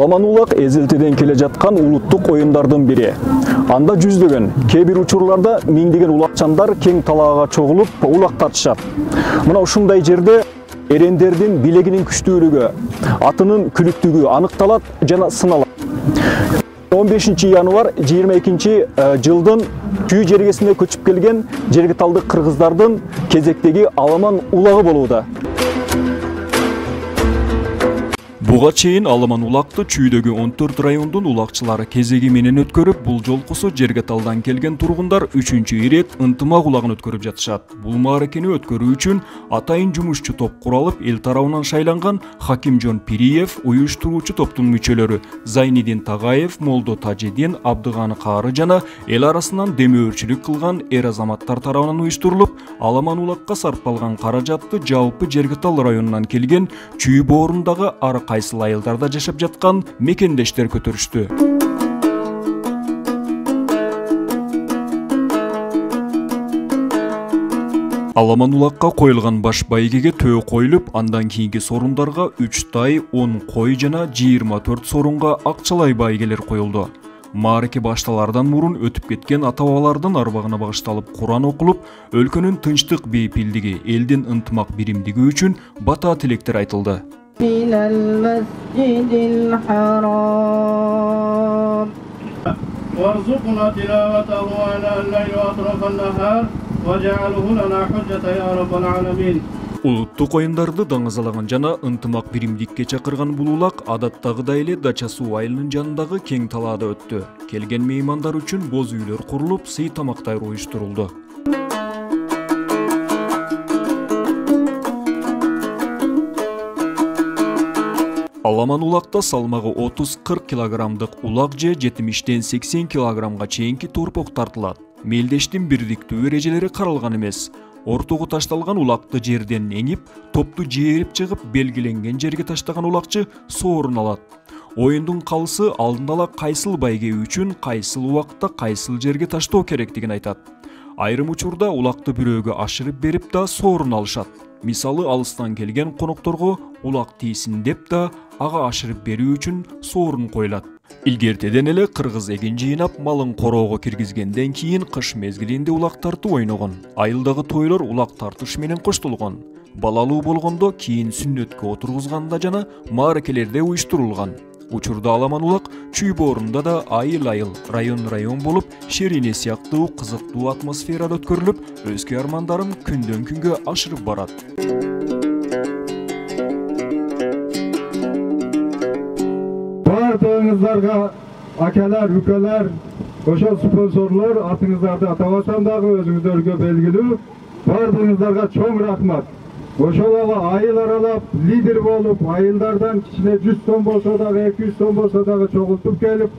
Аламан улак эзелтеден келе жаткан улуттук оюндардын бири. Анда жүздөгөн, кээ бир учурларда миңдеген улакчандар кең талаага чогулуп улак тартышат. Мына ушундай жерде эрендердин билегинин күчтүүлүгү, атынын күлүктүгү аныкталат жана сыналат. 15 январ 22 жылдын Чүй жергесине көчүп келген жергиталдык кыргыздардын кезектеги Аламан улагы болууда. Буга чейин Аламан улакты Чүйдөгү 14 райондун улакчылары кезеги менен өткөрүп, бул жолкусу Жергеталдан келген тургундар 3-чү ирет ынтымак улагын өткөрүп жатышат. Бул мааракени өткөрүү үчүн атайын жумушчу топ куралып, эл тарабынан шайланган Хакимжон Пириев, уюштуруучу топтун мүчөлөрү Зайнидин Тагаев, Молдо Тажидин, Абдыганы Кары жана эл арасынан демөөрчүлүк кылган эр азаматтар тарабынан уюштурулуп, Аламан улакка сарпталган каражатты жалпы Жергетал районунан келген Чүй боорундагы ары кайсыл айылдарда жашап жаткан мекендештер көтөрүштү. Аламан улакка коюлган баш байгеге төө коюлуп, андан кийинки сорундарга 3 тай, 10 кой жана 24 сорунга акчалай байгелер коюлду. Маареке башталардан мурун өтүп кеткен ата-бабалардын арбагына багышталып Куран окулуп, өлкөнүн тынчтык, бейпилдиги, элдин ынтымак биримдиги үчүн бата тилектер айтылды. إلى المسجد الحرام وارزقنا تلاوته آناء الليل وأطراف النهار واجعله لنا حجة يا رب العالمين. Улуттук оюндарды даңазалаган жана ынтымак биримдикке чакырган бул улак адаттагыдай эле Дача суу айылынын жанындагы кең талаада өттү. Келген меймандар үчүн боз үйлөр курулуп, сый тамактар уюштурулду. Аламан улакта салмагы 30-40 килограммдык улак же 70-80 килограммга чейинки торпок тартылат. Мелдештин бирдиктүү эрежелери каралган эмес. Ортого ташталган улакты жерден эңип, топту жээрип чыгып, белгиленген жерге таштаган улакчы соорун алат. Оюндун калысы алдында ала кайсыл байге үчүн кайсыл убакта кайсыл жерге таштоо керектигин айтат. Айрым учурда улакты бирөөгө ашырып берип да соорун алышат. Мисалы, алыстан келген конокторго улак тийсин деп да ага ашырып берүү үчүн соорун коюлат. Илгертеден эле кыргыз эгин жыйнап, малын короого киргизгенден кийин кыш мезгилинде улак тартуу ойногон. Айылдагы тойлор улак тартыш менен коштолгон. Балалуу болгондо кийин сүннөткө отургузганда жана мааракелерде уюштурулган. Учурда Аламан улак Чүй боорунда да айыл-айыл, район-район болуп, шерине сыяктуу кызыктуу атмосферада өткөрүлүп, өзгө армандарын күндөн күнгө ашырып барат. Бардыгыңыздарга акалар, үкөлөр, ошол спонсорлор атыңыздарды атабасам дагы өзүңүздөргө белгилүү. Бардыгыңыздарга чоң рахмат. Ошол айыл аралап лидер болуп, айылдардан кичине 100 сом болсо дагы, 200 сом болсо дагы чогултуп келип,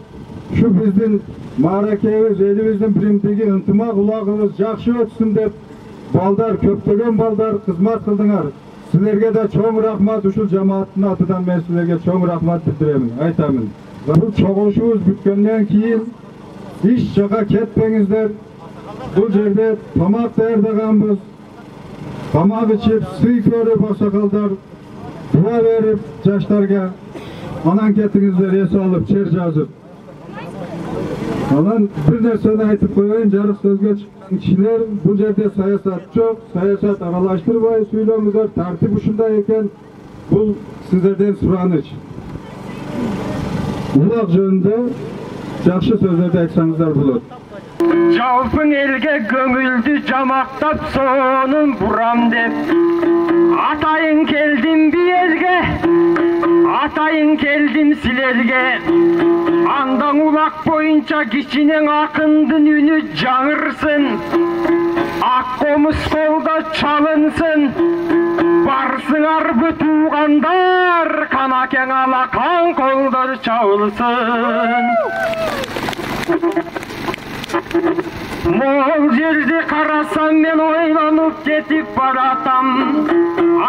ушу биздин мааракебиз, элибиздин биримдиги, ынтымак улагыбыз жакшы өтсүн деп, балдар, көптөгөн балдар кызмат кылдыңар. Силерге да чоң рахмат, ушул жамааттын атынан мен силерге чоң рахмат билдирем, айтамын. Бул чогулушубуз бүткөндөн кийин иш жака кетпеңиздер. Бул жерде тамак даярдаганбыз. Тамак ичип, сый көрүп аксакалдар, дуа берип жаштарга, анан кетиңиздер эс алып, чер жазып. Анан бир нерсени айтып коеюн, жарык сөзгө чыккан кишилер, бул жерде саясат жок, саясат аралаштырбай сүйлөңүздөр, тартип ушундай экен, бул сиздерден сураныч. Улак жөнүндө жакшы сөздөрдү айтсаңыздар болот. Жалпың элге көңүлдү жамактап сонун бурам деп, атайын келдим биелге, атайын келдим силерге. Андан улак боюнча кичинең акындын үнү жаңырсын, ак комуз колдо чалынсын. Барсыңар бүтуугандар, канакең алакан колдор чабылсын. Mol жерде қарасам мен ойланып кетіп баратам.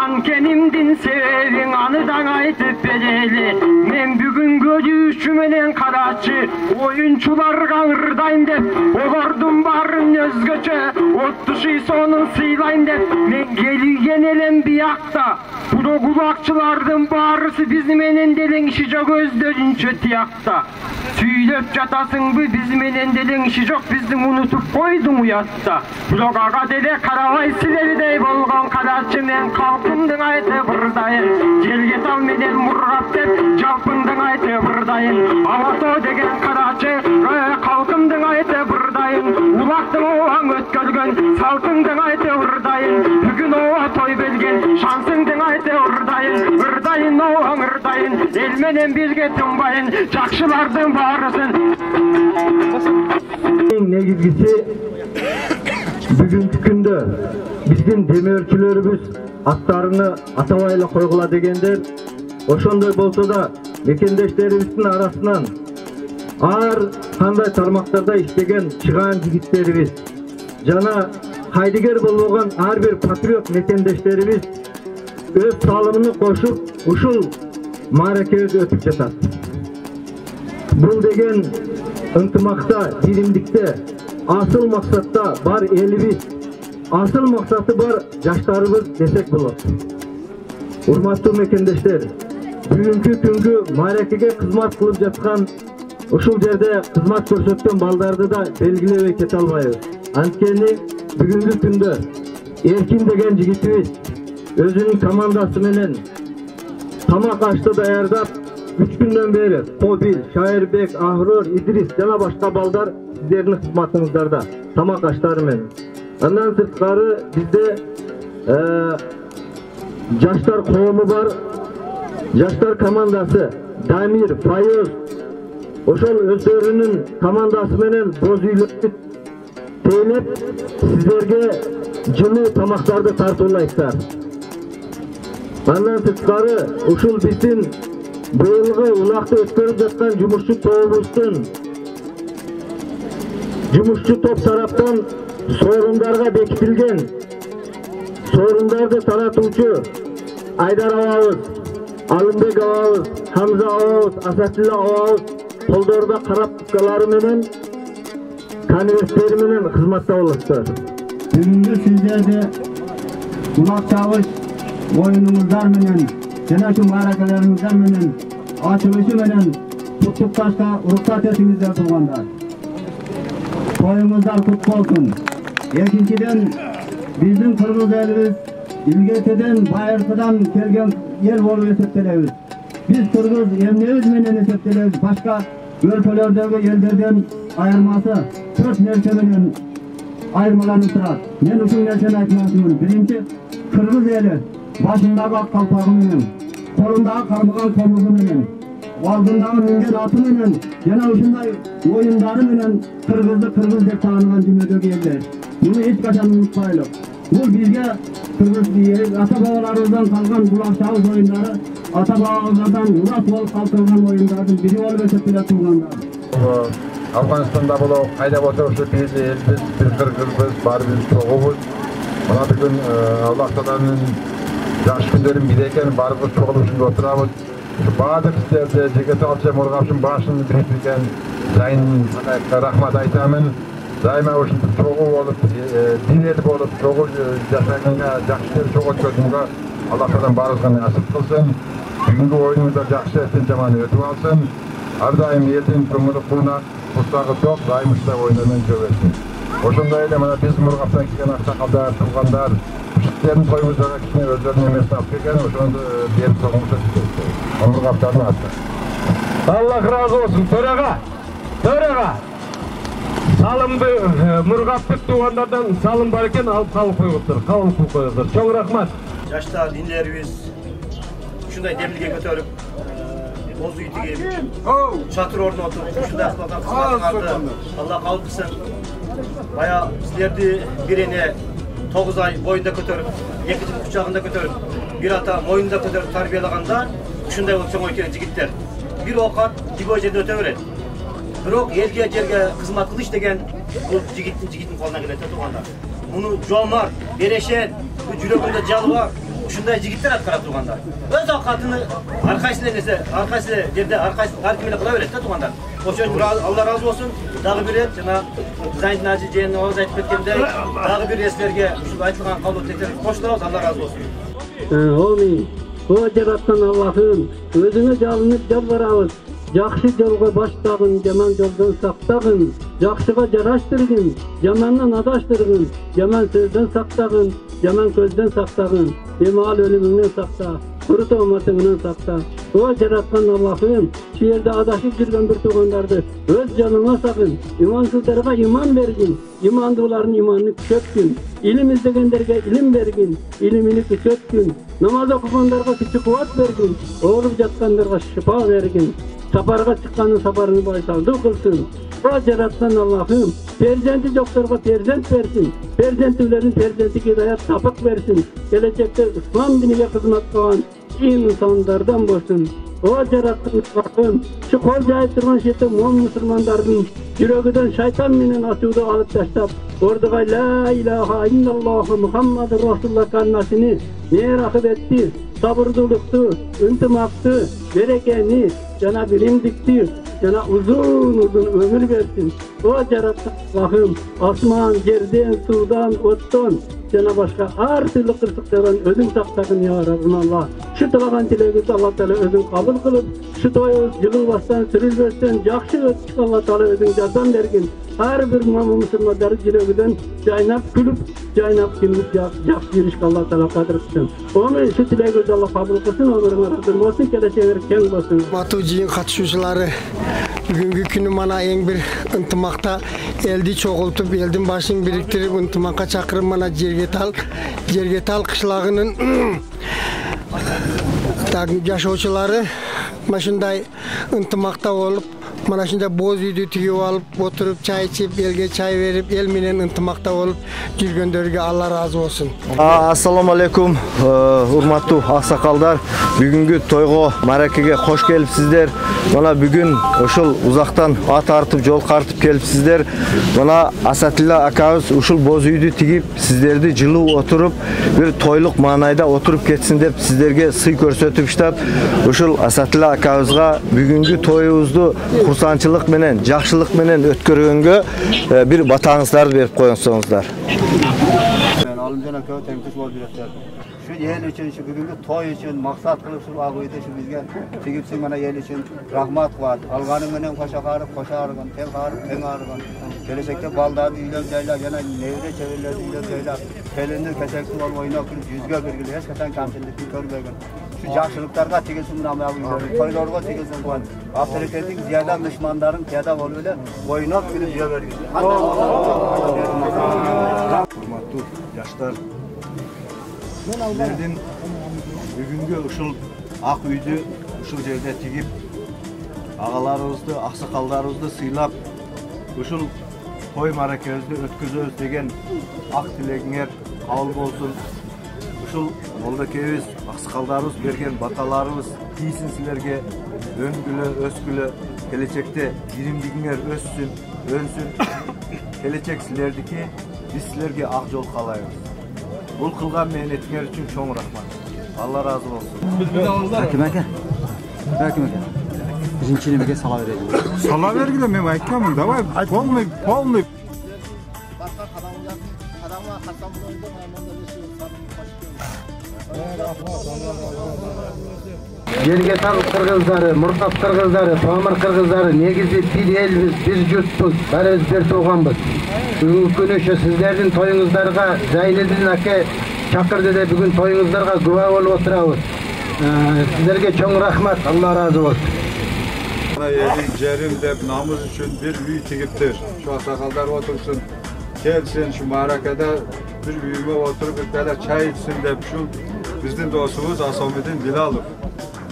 Анкенімдің себебін аныдан айтып берелі. Мен бүгін көрүүшү менен карачы, оюнчуларга ырдайм деп, олардын барын өзгөчө, оттуши сонун сыйлайм деп, мен келген элем биякта. Бул кулакчылардын баарысы биз менен делең иши жок, өздөрүнчө тиякта. Сүйлөп жатасыңбы биз менен делең иши жок, биздин унутуп койдуң уятта. Бирок ага деле карабай силердей болгон карачы мен калкымдын айтып ырдайын. Жерге тал менен мургап деп, жалпыңдын айтып ырдайын. Алато деген карачы, калкымдын айтып ырдайын. Улактын оаң өткөргөн, салтыңдын айтып ырдайын. Бүгүн ова той берген, шансыңдын айтып ырдайын. Ырдайын оаң ырдайын, эл менен бирге тынбайын, жакшылардын баарысын. Негизгиси бүгүнкү күндө биздин демөөрчүлөрүбүз аттарыны атабай эле койгула дегендер, ошондой болсо да мекендештерибиздин арасынан ар кандай тармактарда иштеген чыгаан жигиттерибиз жана кайдыгер болбогон ар бир патриот мекендештерибиз өз салымын кошуп ушул мааракебиз өтүп жатат. Бул деген ынтымакта, биримдикте, асыл максатта бар элибиз, асыл максаты бар жаштарыбыз десек болот. Урматтуу мекендештер, бүгүнкү күнгү мааракеге кызмат кылып жаткан, ушул жерде кызмат көрсөткөн балдарды да белгилебей кете албайбыз. Анткени бүгүнкү күндө Эркин деген жигитибиз өзүнүн командасы менен тамак ашты даярдап, 3 күндөн бери Кобил, Шайырбек, Ахрор, Идрис жана башка балдар сиздердин кызматыңыздарда тамак аштары менен. Андан сырткары бизде жаштар коому бар, жаштар командасы Дамир, Файоз, ошол өздөрүнүн командасы менен боз үйлөрдү тейлеп сиздерге жылуу тамактарды тартуулайсыздар. Андан сырткары ушул биздин быйылгы улакты өткөрүп жаткан жумушчу тобубуздун жумушчу топ тараптан соорундарга бекитилген соорундарды таратуучу Айдар абабыз, Алымбек абабыз, Хамза абабыз, Асатилла абабыз колдордо карапкалары менен конверттери менен кызматта болосуздар. Бүгүнкү сиздерди улак чабыш оюнуңуздар менен жана ушу мааракаларыңыздар менен ачылышы менен куттукташка уруксат этиңиздер туугандар. Тоюңуздар кут болсун. Экинчиден биздин кыргыз элибиз илгертеден байыркыдан келген эл болуп эсептелебиз. Биз кыргыз эмнебиз менен эсептелебиз? Башка өлкөлөрдөгү элдерден айырмасы 4 нерсе менен айырмаланып турат. Мен ушул нерсени айтмакчымын. Биринчи, кыргыз эли башындагы ак калпагы менен, колундагы кармаган комузу менен, алдындагы минген аты менен, жана ушундай оюндары менен кыргызды кыргыз деп тааныган дүйнөдөгү элдер. Муну эч качан унутпайлы. Бул бизге кыргыз ата бабаларыбыздан калган булак чабыш оюндары, ата бабаларыбыздан урас болуп калтырылган оюндардын бири болуп эсептелет туугандар. Afganistanda боло кайда болсо ушу биз элбиз, бир кыргызбыз, баарыбыз чогубуз. Мына бүгүн Аллах Тааланын жакшы күндөрүн биз экен, баарыбыз чогулуп ушунда отурабыз. Баардык сиздерди Жигит Алчы Мургапчын башын бириктирген Жайын рахмат айтамын. Дайыма ушинтип чогуу болуп, бир эл болуп, чогуу жашаганга, жакшы чогуу өткөргөнгө Аллах Таалан баарыбызга насип кылсын. Бүгүнкү оюнубузда жакшы эсен жаман өтүп алсын. Ар дайым элдин көңүлү куунак, курсагы ток, дайым ушундай оюндардан жөбөсүн. Ошондой эле мына биз Мургаптан келген аксакалдар, туугандар, сиздердин тоюңуздарга кичине өздөрүнүн эмесин алып келген, ошону берип койгонбуз. Мургаптардын аты. Аллах разы болсун. Төрага. Салымды Мургаптык туугандардан салым бар экен, алып калып койгуптур. Кабыл кылып коюңуздар. Чоң рахмат. Жаштар dinlerimiz ушундай демилге көтөрүп, боз үй тигип, чатыр орнотуп, ушундай кызматыңарды Алла кабыл кылсын. Бая силерди бирене 9 ай боюнда көтөрүп, экинчи кучагында көтөрүп, бир ата моюнда көтөрүп тарбиялаганда ушундай болуп чоң экен жигиттер. Бир окат жибой жерде өтө берет. Бирок элге жерге кызмат кылыш деген bu jigittin koluna kelete turganda. Bunu jomar, bereşen, bu jürөгүндө jalı var. Ушундай жигиттер аткарат турганда. Өз акытын аркайсы жерде аркайсы менен кыла берет да тургандар. Ошон үчүн Алла разы болсун. Дагы бир рет жана Зайнин ажы жээн оз айтып кеткендей, дагы бир эсилерге ушул айтылган кабыл тетер коштурабыз. Алла разы болсун. Амин. О жараткан Аллахым, өзүңө жалынып жалбарабыз. Жакшы жолго баштагын, жаман жолдон сактагын, жакшыга жараштыргын, жамандан адаштыргын, жаман сөздөн сактагын, жаман көздөн сактагын, эмал өлүмүңдөн сакта, куру тооматыңдан сакта. О жараткан Аллахым, şu yerde adашып жүргөн bir туугандарды өз жаныңа сагын, имансыздарга иман бергин, имандуулардын иманын күчөткүн, илим издегендерге илим бергин, илимини күчөткүн, намаз окугандарга күч кубат бергин, ооруб жаткандарга шифа бергин. Saparga çıkanın saparını baysaldı kılsın. O жараткан Allah'ım, perzenti joktorga perzent versin. Perzentlilerin perzenti hidayat sapık versin. Gelecekte İslam dinine hizmet kılan insanlardan bolsun. O жараткан Allah'ım, şu kol jayıp turgan şete mum musulmandardın yüreğinden şeytan menen asuudu alıp taştap, orduga la ilaha illallah Muhammed Rasulullah kalmasını ne etti, sabırlılıktı, ıntımaktı, berekeni, jana bilimdikti, jana uzun ömür versin. O жараткан Allah'ım, asman, yerden, sudan, ottan, jana başka her türlü kırsıklardan özün saktagın ya Rabbim Allah. Şu tilagan tilegimizni Allah Teala özün kabul kılıp, şu toyuz yığılbastan, sürülbesden, jakşı ötüp Allah Teala özün jardam bergin. Her bir musulmanları yüreğinden jaynap külüp, jaynap kimlik jakşı yürüşke Allah Teala kadir etsin. Onu şu tilegimizni Allah kabul kılsın, onların arasında olsun, geleceğe keng olsun. Matı jyın katışucuları bugünkü günü mana eң bir ынтымакта eldi çoğultup, eldin başın biriktirip ынтымакка çakırıp mana Jergetal kışlağının yaşauşuları maşınday ынтымакта olup mana şunda boz üydü tüyüp alıp oturup çay içip elge çay verip el menen ынтымакта olup жүргөндөргө Allah razı olsun. Assalamu alaikum urmаттуу аксакалдар. Бүгүnkү тойго маракеге кош келипсиздер. Mana бүгүн ошол узактан ат артып жол картып келипсиздер. Mana Asatilla akabыз ушул боз үйдү тигип сиздерди жылуу отуруп бир тойлук маанайда отуруп кетсин деп сиздерге сый көрсөтүп иштеп, ушул Asatilla akabызга бүгүnkү тоюбузду курсанчылык менен, жакшылык менен өткөргөнгө bir батаңыздарды берип коюңуздар. Alımcan akabı temsil bol biletler. Şu yer için, şu bugünkü toy için, maksat kılıp şu ağıydı, şu bizge tigipsin bana yer için rahmat var. Alganın menen koşa karıp, koşa arıgın, ten karıp, ten arıgın. Gelecekte baldardı üylem caylar, yana nevre çevirlerdi üylem caylar. Pelindir, kesekli ol, oyuna kılıp, yüzge birgili, esketen kamçılıklı körbeğin. Şu jakşılıklarga tigilsin buna mağıylar, toylarga tigilsin bu an. Avtoritetin ziyadan düşmanların piyada ol bile, oyuna kılıp, yüzge birgili. Urmatlı yaşlar, sizlerden bugünkü uşul ak üydü uşul jerde tigip, ağalarımızды, aksakallarımızды sıylap, uşul toy marakebizdi ötközöz degen ak tilegiңер kabul bolsun. Uşul moldakebиz, aksakallarımız bergen batalarımız tiysin sizlerge, öngülü, özgülü, gelecekte birimligiңер össün, önsün. Gelecek sizlerdeki biz sizlerge ak jol kalayız. Бұл қылған мейнетіңер үшін чоң рахмат. Allah razı olsun. Hakim aka. Birinci elime sala verelim. Sala vergile men aytkamın. Davay polный. Jergetal kırgızdары, Murtat kırgızdары, Pamir kırgızdары, negizi bir elbiz, bir jurtbuz, barız bir tuğanbız. Бүгүнкү күнү şu sizlerдің toyuңuzдарга Зайнидин аке чакырды деп бүгүн toyuңuzдарга күбө болуп отурабыз. Sizlerге чоң рахмат, Allah razı olsun. Elin jerim dep namız üçün bir üy tigiptir. Şu aksakallar otursun, gelsin şu marakada bir üyüme oturup bir kadar çay içsin dep şu bizden dostumuz Asomidin Bilalov.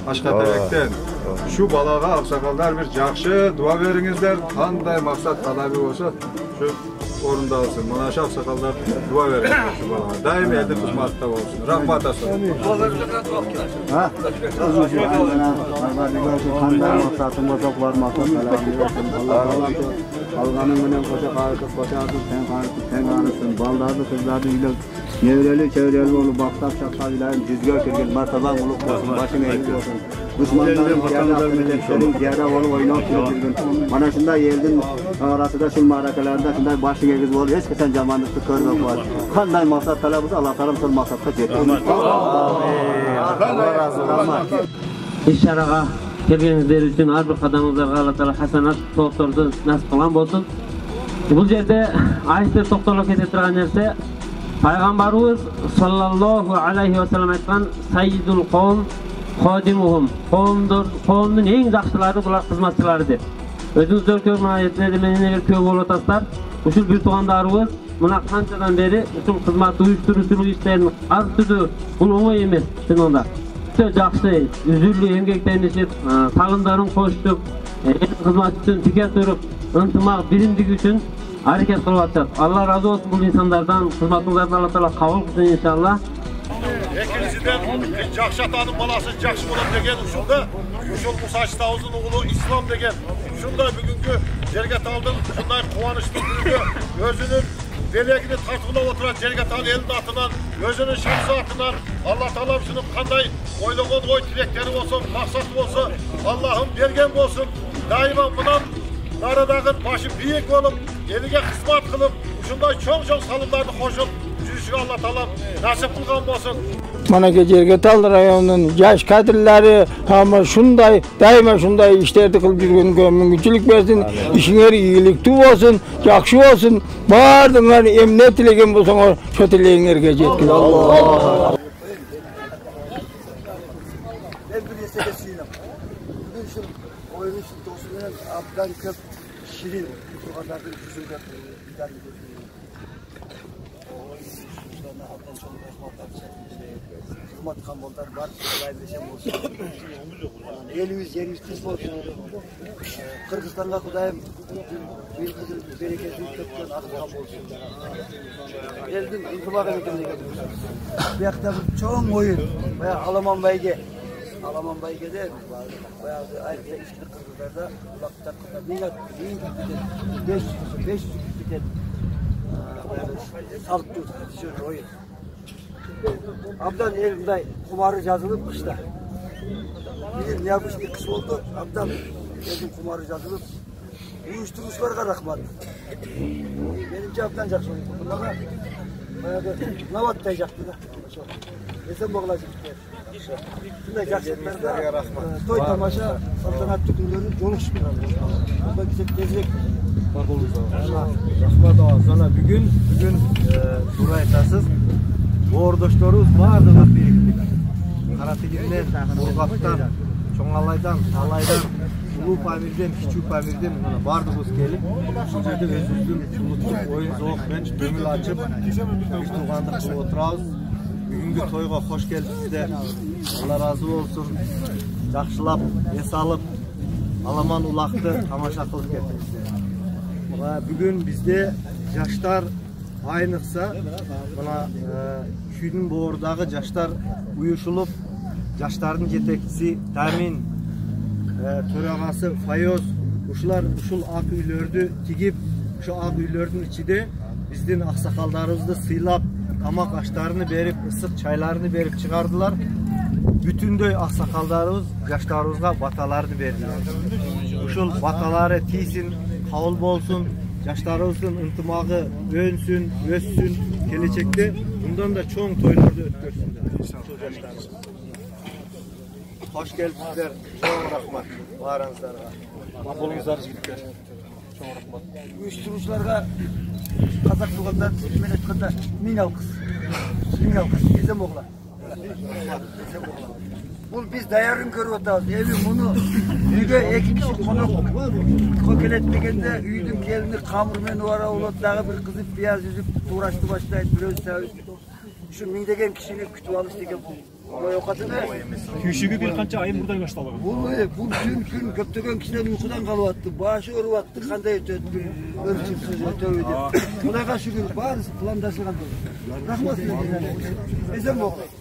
Aşkaterekten. Şu balaga aksakallar bir jakşı dua veriңiздер, qanday maksat talabi olsa şu orunda olsun. Mana şu aksakallar dua verin şu balaga. Daim elde hizmatda olsun. Rahmat olsun. Alğanın menen koşa qarışıp, sen qarışıp, sen qarışsın. Baldardı, kızlardı üylep, nevreli, çevreli olup, baktap, şapsal ilayim, cüzgör kirgin, martaban olup olsun, başın eğiz olsun. Düşmanların yerine akımetlerin ziyada olup oynap kirgin. Mana şunday yeldin arasında, şun marakalarında şunday başın eğiz olup, hiç kesen jamanlıkты körmek var. Kanday maksat talabıza, Allah talam sol maksatқа жетsin. Allah razı olsun. İş-şaraga kelgenizler üçün har bir qadamыңızlarga Allah taala hasanat to'ptordu nasip qilgan bo'lsin. Bu yerde aytib to'xtalib kete turgan narsa Payg'ambarimiz sallallohu alayhi vasallam aytgan sayyidul qavm xodimuhum. Qavmning eng yaxshilari bular xizmatchilari deb. O'zingizlar ko'p ayetlarda meni bir ko'p bo'lib o'tasizlar. Ushul bir tuğandarımız buna qanchadan beri ushul xizmat uyushtiruvchilik ishlarini artdi. Bu o'ng'ay emas shunda. Жақсы, үзүрлүү эмгектенишип, тагындарын коштуп, кызмат үчүн тике туруп, ынтымак, биримдик үчүн аракет кылып атышат. Алла разы болсун бул инсандардан, кызматыңыздарды Алла таала кабыл кылсын иншалла. Экинчиден жакшы атанын баласы жакшы болот деген ушулда, ушул Муса Чытабыздын уулу Ислам деген ушундай бүгүнкү Жергеталдын ушундай кубанычтуу күнүндө өзүнүн белегini tartıqlab oturan Jergetal elinin atından, özünün şansı atından Allah Teala şunun kanday oylanan oy tilekleri olsun, maksatı olsun, Allah'ım bergen olsun. Daima bundan naradağın başı büyük olup, elige hizmet kılıp, şunday çok salımlarını koşup, жүрüşüge Allah Teala nasip kılgan olsun. Mana Jergetal rayonunun yaş kadrları ama şunday daima şunday işlerdi kılıp жүргөнгө мүмкүнчүлүк bersin, işiңер ийгиликтүү болsun, жакшы болsun. Bardыңар эмне тилеген болсоңор, шо тилегиңерге жеткиз. Allah. Ben bir esere suyunam. Bugün şu oyunun dostu bilen abdan köp şirin. Şu kadardır güzülde bir tane hizmet kambollar var, kolaylaşan olsun. Elimiz yerimiz kız olsun. Kırgızistan'da Kudayım bir kızın bereketini köpten akıkan olsun. Eldin intibağa mekemine geliyorsun. Bu yakta çoğun oyun. Bayağı Alaman Bayge. Alaman Bayge'de bayağı ayrıca işçilik kırgızlarda kulakta kadar milat, 500 biten sağlıklı şöyle oyun. Abdan elimde kumarı yazılıp kışta. Bilir ne yapmıştı kış oldu. Abdan elim kumarı yazılıp uyuşturucularga rahmat. Benimce abdan jakşı oydu. Bunlara bayağı navat dayacaktı da. Esen bağlayacak. Bunday jakşılıklarda toy tamaşa saltanatlı günlerin yolu çıkıyor. Burada bize tezek. Rahmat ağa sana bugün burayı tasız. Boğurdaşlarımız bardığımız biriktik. Karategir'den, Urgap'tan, Çoğalay'dan, Alay'dan, Ulu Pamir'den, Küçük Pamir'den bardığımız gelip şu yerde özümüzün çulutup, oyun zoğukmen, dömül açıp, bir tuğandık oturağız. Bugünkü toyga hoş geldinizler. Allah razı olsun. Jakşılap, es alıp, Alaman ulaktı, tamaşa kılıp getirdinizler. Bugün bizde yaşlar ayınıqsa, bana kүйдің boğurdağı yaşlar uyuşulup, yaşların yetekçisi Tamin, törağası Fayoz, uşul ak üylördü tigip, şu ak üylördün içinde bizden aksakallarımızı sıylap, tamak aşlarını berip, ısık çaylarını berip çıkardılar. Bütünдөй aksakallarımız yaşlarımızga batalarını verdiler. Uşul bataları tiysin, kabul bolsun, yaşlarımızın ıntımağı önsün, össün, gelecekte bundan da çoğun toylarda ötkürsünler. Hoş geldinizler, çoğun rahmat, varanızlarga. Bolunuzlar jigitler, çoğun rahmat. Uyuşturucularga Kazak tuğandan men aytkanda min alkız, ezem oğlan. Bul biz dayarın görüp otabız. Evi bunu үйge 2 kişi konuk kökeletmegende үйдүн келини камыр менен убара болот, дагы bir кызып пияз үзүп туурашты баштайт, бирөө сабыз. Şu миңдеген кишини күтүп алыш деген ой окатын эмес. Күйшүгү bir канча айын бурдай башталган. Бул күн көптөгөн кишилер уйкудан калып атты, башы ооруп атты, кандай өтөт, өрчүпсүз өтөбү деп. Кудайга шүгүр, баары пландашылган. Рахмат. Эсен болуңуз.